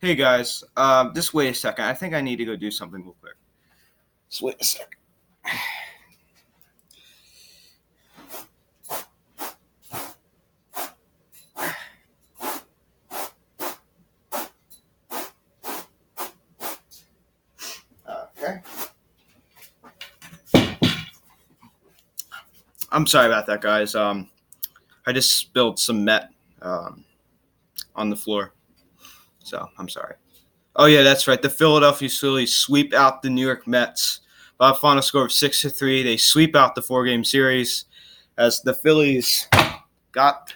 Hey guys, just wait a second. I think I need to go do something real quick. Just wait a second. Okay. I'm sorry about that, guys. I just spilled some Met on the floor, so I'm sorry. Oh yeah, that's right. The Philadelphia Phillies sweep out the New York Mets by a final score of 6-3. They sweep out the four-game series as the Phillies got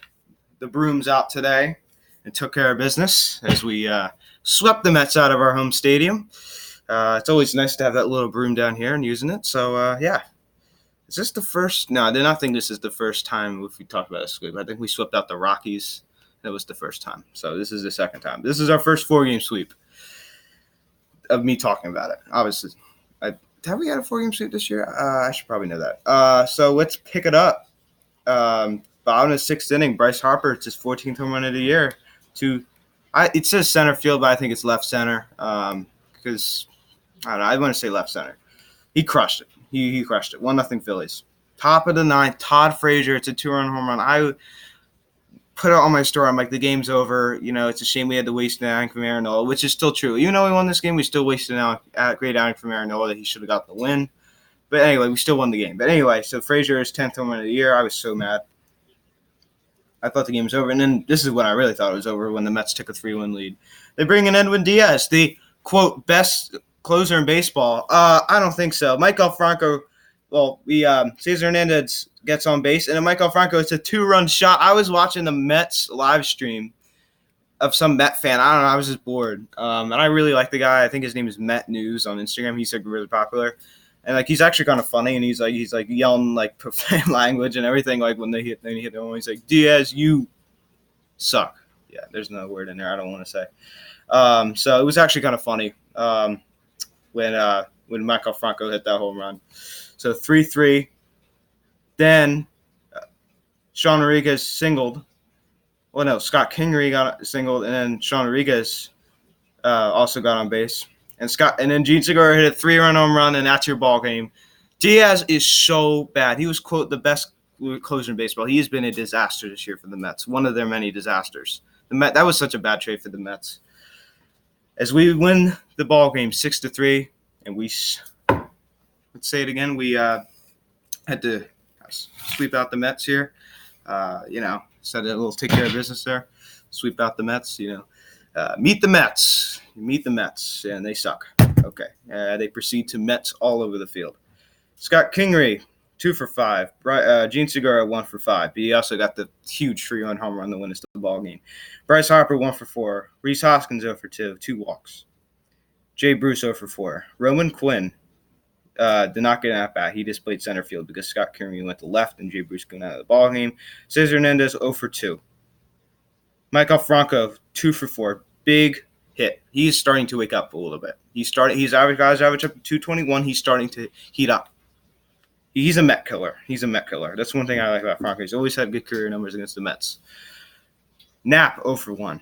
the brooms out today and took care of business as we swept the Mets out of our home stadium. It's always nice to have that little broom down here and using it. So, yeah. Is this the first? No, I do not think this is the first time if we talk about a sweep. I think we swept out the Rockies. That was the first time. So this is the second time. This is our first four-game sweep of me talking about it. Obviously. Have we had a four-game sweep this year? I should probably know that. So let's pick it up. Bottom of the sixth inning, Bryce Harper, it's his 14th home run of the year. It says center field, but I think it's left center because I don't know. I want to say left center. He crushed it. He crushed it. 1-0 Phillies. Top of the ninth, Todd Frazier. It's a 2-run home run. I put it on my story. I'm like, the game's over. You know, it's a shame we had to waste an outing from Aaron Nola, which is still true. Even though we won this game, we still wasted a great outing from Aaron Nola that he should have got the win. But anyway, we still won the game. But anyway, so Frazier is 10th home run of the year. I was so mad. I thought the game was over. And then this is when I really thought it was over, when the Mets took a 3-1 lead. They bring in Edwin Diaz, the, quote, best closer in baseball. I don't think so. Michael Franco, Cesar Hernandez gets on base, and then Michael Franco, it's a 2-run shot. I was watching the Mets live stream of some Met fan. I don't know. I was just bored. And I really like the guy. I think his name is Met News on Instagram. He's like really popular. And like he's actually kind of funny, and he's like yelling like profane language and everything. Like when they hit the home, he's like, Diaz, you suck. Yeah, there's no word in there I don't want to say. So it was actually kind of funny when Michael Franco hit that home run. So 3-3. Then Sean Rodriguez singled. Well, no, Scott Kingery got singled, and then Sean Rodriguez also got on base. And then Gene Segura hit a 3-run home run, and that's your ball game. Diaz is so bad. He was, quote, the best closer in baseball. He has been a disaster this year for the Mets. One of their many disasters. That was such a bad trade for the Mets. As we win the ball game 6-3, and let's say it again, we had to sweep out the Mets here. Said a little take care of business there. Sweep out the Mets, meet the Mets. You meet the Mets, and they suck. Okay. They proceed to Mets all over the field. Scott Kingery, 2 for 5. Gene Segura, 1 for 5. But he also got the huge 3-run home run to win us the ball game. Bryce Harper, 1 for 4. Rhys Hoskins, 0 for 2. 2 walks. Jay Bruce, 0 for 4. Roman Quinn did not get an at-bat. He just played center field because Scott Kingery went to left and Jay Bruce went out of the ball game. Cesar Hernandez, 0 for 2. Michael Franco, 2 for 4. Big hit. He's starting to wake up a little bit. He's average up to 221. He's starting to heat up. He's a Met killer. That's one thing I like about Franco. He's always had good career numbers against the Mets. Knapp, 0 for 1.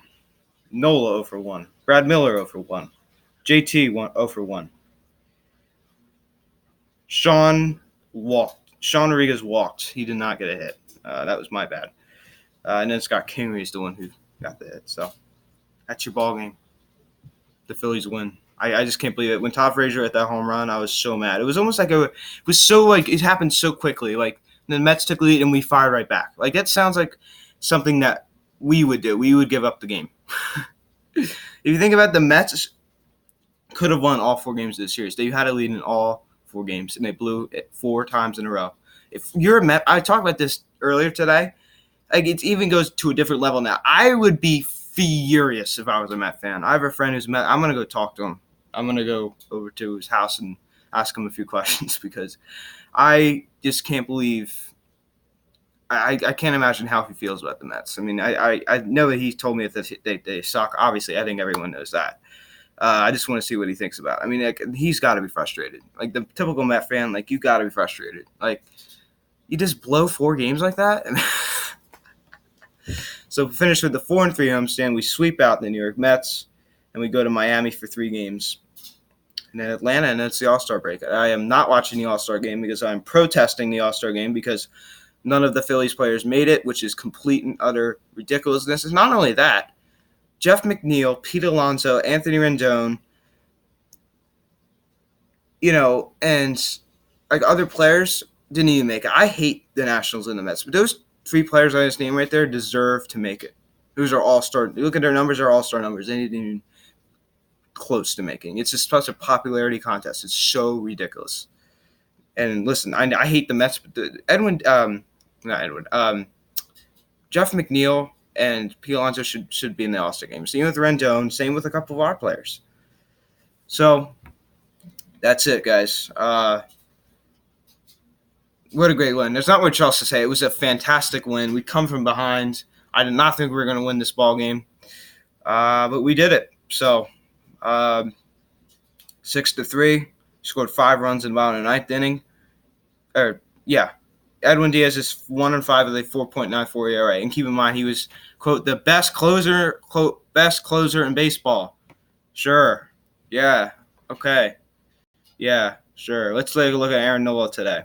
Nola, 0 for 1. Brad Miller, 0 for 1. JT, 0 for 1. Sean Rodriguez walked. He did not get a hit. That was my bad. And then Scott Kingery is the one who got the hit. So that's your ball game. The Phillies win. I just can't believe it. When Todd Frazier hit that home run, I was so mad. It was almost like it happened so quickly. Like the Mets took lead and we fired right back. Like that sounds like something that we would do. We would give up the game. If you think about it, the Mets could have won all 4 games of the series. They had a lead in all 4 games, and they blew it 4 times in a row. If you're a Met, I talked about this earlier today. Like it even goes to a different level now. I would be furious if I was a Met fan. I have a friend who's Met. I'm going to go talk to him. I'm going to go over to his house and ask him a few questions because I just can't believe I can't imagine how he feels about the Mets. I mean, I know that he told me that they suck. Obviously, I think everyone knows that. I just want to see what he thinks about it. I mean, like, he's got to be frustrated. Like, the typical Met fan, like, you got to be frustrated. Like, you just blow 4 games like that? So, we finish with the 4-3 homestand. We sweep out the New York Mets. and we go to Miami for 3 games. And then Atlanta, and it's the All-Star break. I am not watching the All-Star game because I'm protesting the All-Star game because none of the Phillies players made it, which is complete and utter ridiculousness. It's not only that, Jeff McNeil, Pete Alonso, Anthony Rendon, and like other players didn't even make it. I hate the Nationals and the Mets, but those 3 players I just named right there deserve to make it. Those are all-star. Look at their numbers; are all-star numbers. They didn't even close to making. It's just such a popularity contest. It's so ridiculous. And listen, I hate the Mets, but Jeff McNeil and Pete Alonso should be in the All-Star game. Same with Rendon. Same with a couple of our players. So that's it, guys. What a great win. There's not much else to say. It was a fantastic win. We come from behind. I did not think we were going to win this ball game, but we did it. So 6-3. Scored 5 runs in about a 9th inning. Edwin Diaz is 1-5 with a 4.94 ERA. And keep in mind, he was, quote, the best closer, quote, best closer in baseball. Sure. Yeah. Okay. Yeah, sure. Let's take a look at Aaron Nola today.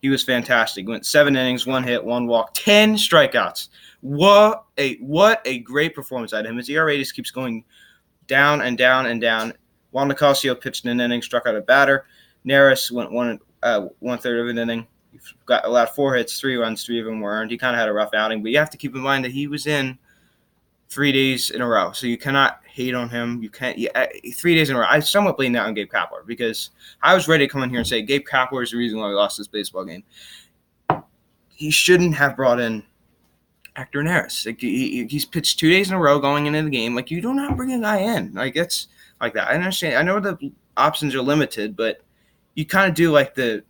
He was fantastic. He went 7 innings, 1 hit, 1 walk, 10 strikeouts. What a great performance out of him. His ERA just keeps going down and down and down. Juan Nicasio pitched an inning, struck out a batter. Neris went 1/3 of an inning. He allowed 4 hits, 3 runs, 3 of them were earned. He kind of had a rough outing, but you have to keep in mind that he was in 3 days in a row, so you cannot hate on him. You can't 3 days in a row. I somewhat blame that on Gabe Kapler because I was ready to come in here and say Gabe Kapler is the reason why we lost this baseball game. He shouldn't have brought in Hector Neris. Like he's pitched 2 days in a row going into the game. Like you do not bring a guy in. Like it's like that. I understand. I know the options are limited, but you kind of do like the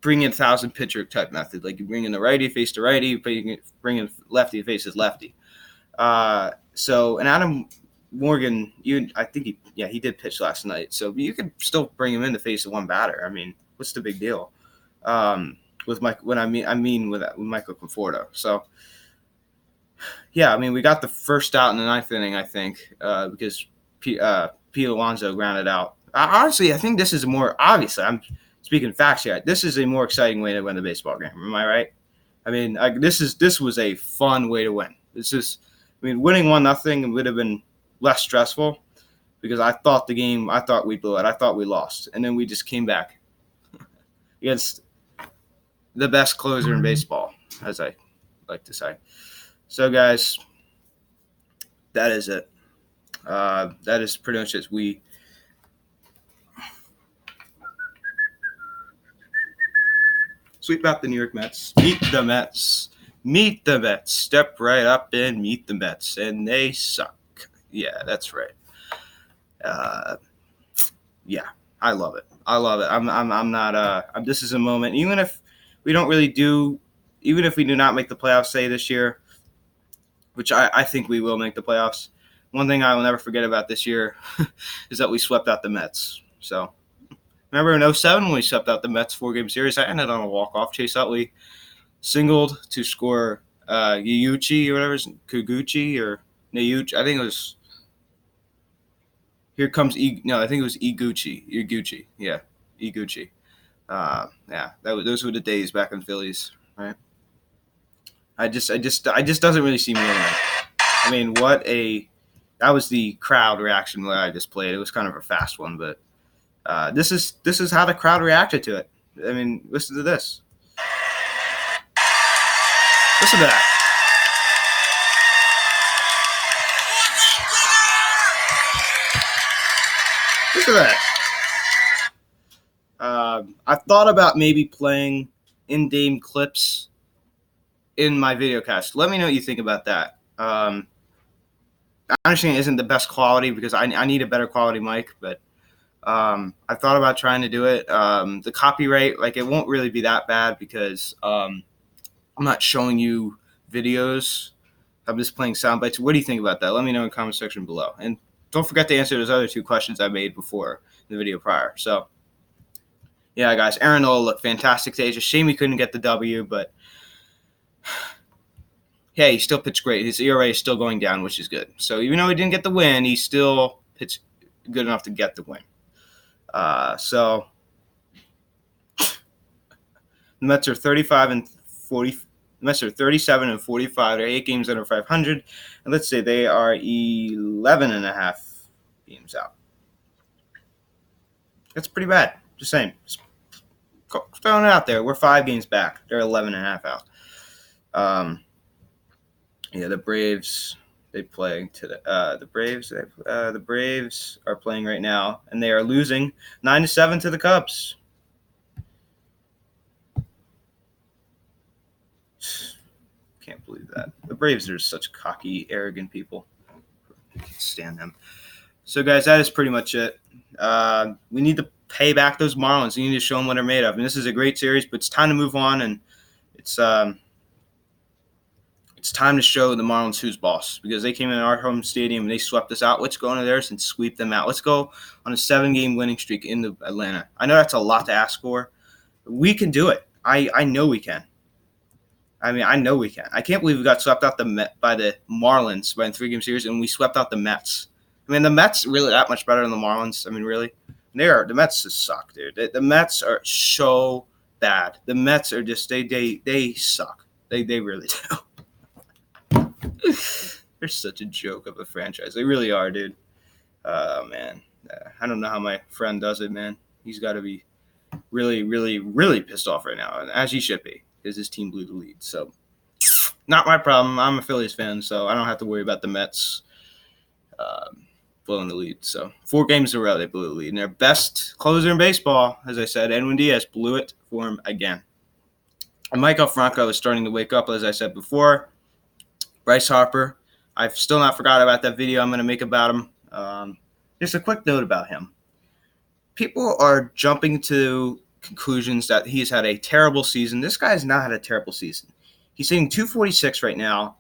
bring in 1,000 pitcher type method. Like you bring in the righty, face to righty, but you can bring in lefty, faces lefty. And Adam Morgan, I think he did pitch last night, so you could still bring him in to face one batter. I mean, what's the big deal? With Mike, with Michael Conforto. So yeah, I mean, we got the first out in the 9th inning, I think, because Pete Alonso grounded out. Honestly, I think this is I'm speaking facts here. This is a more exciting way to win the baseball game. Am I right? I mean, this was a fun way to win. Winning 1-0 would have been less stressful because I thought we blew it. I thought we lost. And then we just came back against the best closer in baseball, as I like to say. So, guys, that is it. That is pretty much it. We sweep out the New York Mets. Meet the Mets. Meet the Mets. Step right up and meet the Mets. And they suck. Yeah, that's right. Yeah, I love it. I'm not, this is a moment, even if we do not make the playoffs, say this year, which I think we will make the playoffs. One thing I will never forget about this year is that we swept out the Mets. So, remember in 2007 when we swept out the Mets 4-game series? I ended on a walk-off. Chase Utley singled to score Yuyuchi or whatever, Kuguchi or Nayuchi. I think it was Here Comes I think it was Iguchi. Yeah, Iguchi. Those were the days back in Phillies, right? I just doesn't really see me anyway. I mean, that was the crowd reaction that I just played. It was kind of a fast one, but this is how the crowd reacted to it. I mean, listen to this. Listen to that. Listen to that. I thought about maybe playing in-game clips in my videocast. Let me know what you think about that. I understand it isn't the best quality because I need a better quality mic, but I thought about trying to do it. The copyright, it won't really be that bad because I'm not showing you videos. I'm just playing sound bites. What do you think about that? Let me know in the comment section below. And don't forget to answer those other 2 questions I made before in the video prior. So, yeah, guys, Aaron Nola looked fantastic today. It's a shame he couldn't get the W, but yeah, he still pitched great. His ERA is still going down, which is good. So even though he didn't get the win, he still pitch good enough to get the win. So the Mets are 35 and 40. The Mets are 37 and 45. They're 8 games under 500. And let's say they are 11 and a half games out. That's pretty bad. Just saying. Just throwing it out there. We're 5 games back. They're 11 and a half out. The Braves, they play today. The Braves are playing right now, and they are losing 9-7 to the Cubs. Can't believe that. The Braves are such cocky, arrogant people. I can't stand them. So, guys, that is pretty much it. We need to pay back those Marlins. We need to show them what they're made of. And this is a great series, but it's time to move on, and it's time to show the Marlins who's boss, because they came in our home stadium and they swept us out. Let's go into theirs and sweep them out. Let's go on a 7-game winning streak into Atlanta. I know that's a lot to ask for. But we can do it. I know we can. I know we can. I can't believe we got swept out by the Marlins by a 3-game series, and we swept out the Mets. The Mets really that much better than the Marlins. Really? The Mets just suck, dude. The Mets are so bad. The Mets are just they suck. They really do. They're such a joke of a franchise. They really are, dude. Man. I don't know how my friend does it, man. He's got to be really, really, really pissed off right now, as he should be, because his team blew the lead. So, not my problem. I'm a Phillies fan, so I don't have to worry about the Mets blowing the lead. So, 4 games in a row, they blew the lead. And their best closer in baseball, as I said, Edwin Diaz, blew it for him again. And Michael Franco is starting to wake up, as I said before. Bryce Harper, I've still not forgot about that video I'm going to make about him. Just a quick note about him. People are jumping to conclusions that he's had a terrible season. This guy has not had a terrible season. He's hitting 246 right now,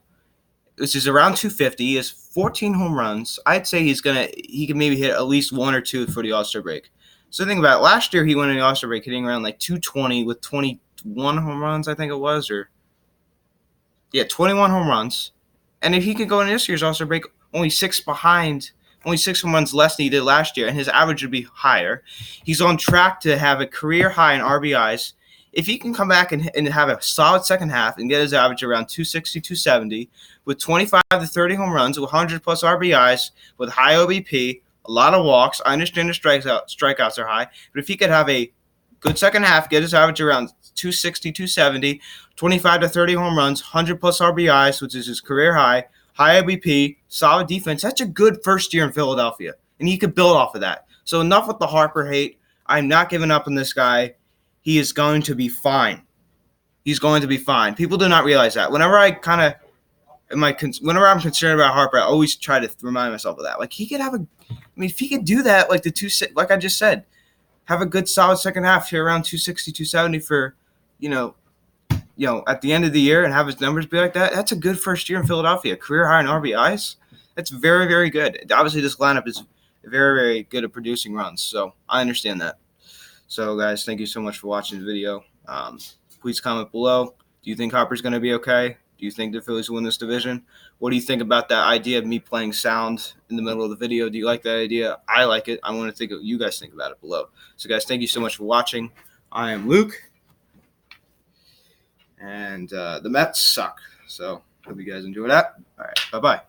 which is around 250. He has 14 home runs. I'd say he can maybe hit at least 1 or 2 for the All-Star break. So think about it. Last year he went in the All-Star break hitting around like 220 with 21 home runs, I think it was, 21 home runs. And if he could go in this year's All-Star break, only 6 home runs less than he did last year, and his average would be higher. He's on track to have a career high in RBIs. If he can come back and have a solid second half and get his average around 260, 270, with 25 to 30 home runs, with 100-plus RBIs, with high OBP, a lot of walks. I understand the strikeouts are high, but if he could have a good second half, get his average around 260, 270, 25 to 30 home runs, 100-plus RBIs, which is his career high OBP, solid defense. That's a good first year in Philadelphia, and he could build off of that. So enough with the Harper hate. I'm not giving up on this guy. He is going to be fine. He's going to be fine. People do not realize that. Whenever I'm concerned about Harper, I always try to remind myself of that. Like, he could have if he could do that, like I just said, have a good solid second half here around 260, 270 for, at the end of the year, and have his numbers be like that, that's a good first year in Philadelphia. Career high in RBIs. That's very, very good. Obviously, this lineup is very, very good at producing runs, so I understand that. So, guys, thank you so much for watching the video. Please comment below. Do you think Harper's going to be okay? Do you think the Phillies will win this division? What do you think about that idea of me playing sound in the middle of the video? Do you like that idea? I like it. I want to think what you guys think about it below. So, guys, thank you so much for watching. I am Luke. And the Mets suck. So, hope you guys enjoy that. All right. Bye-bye.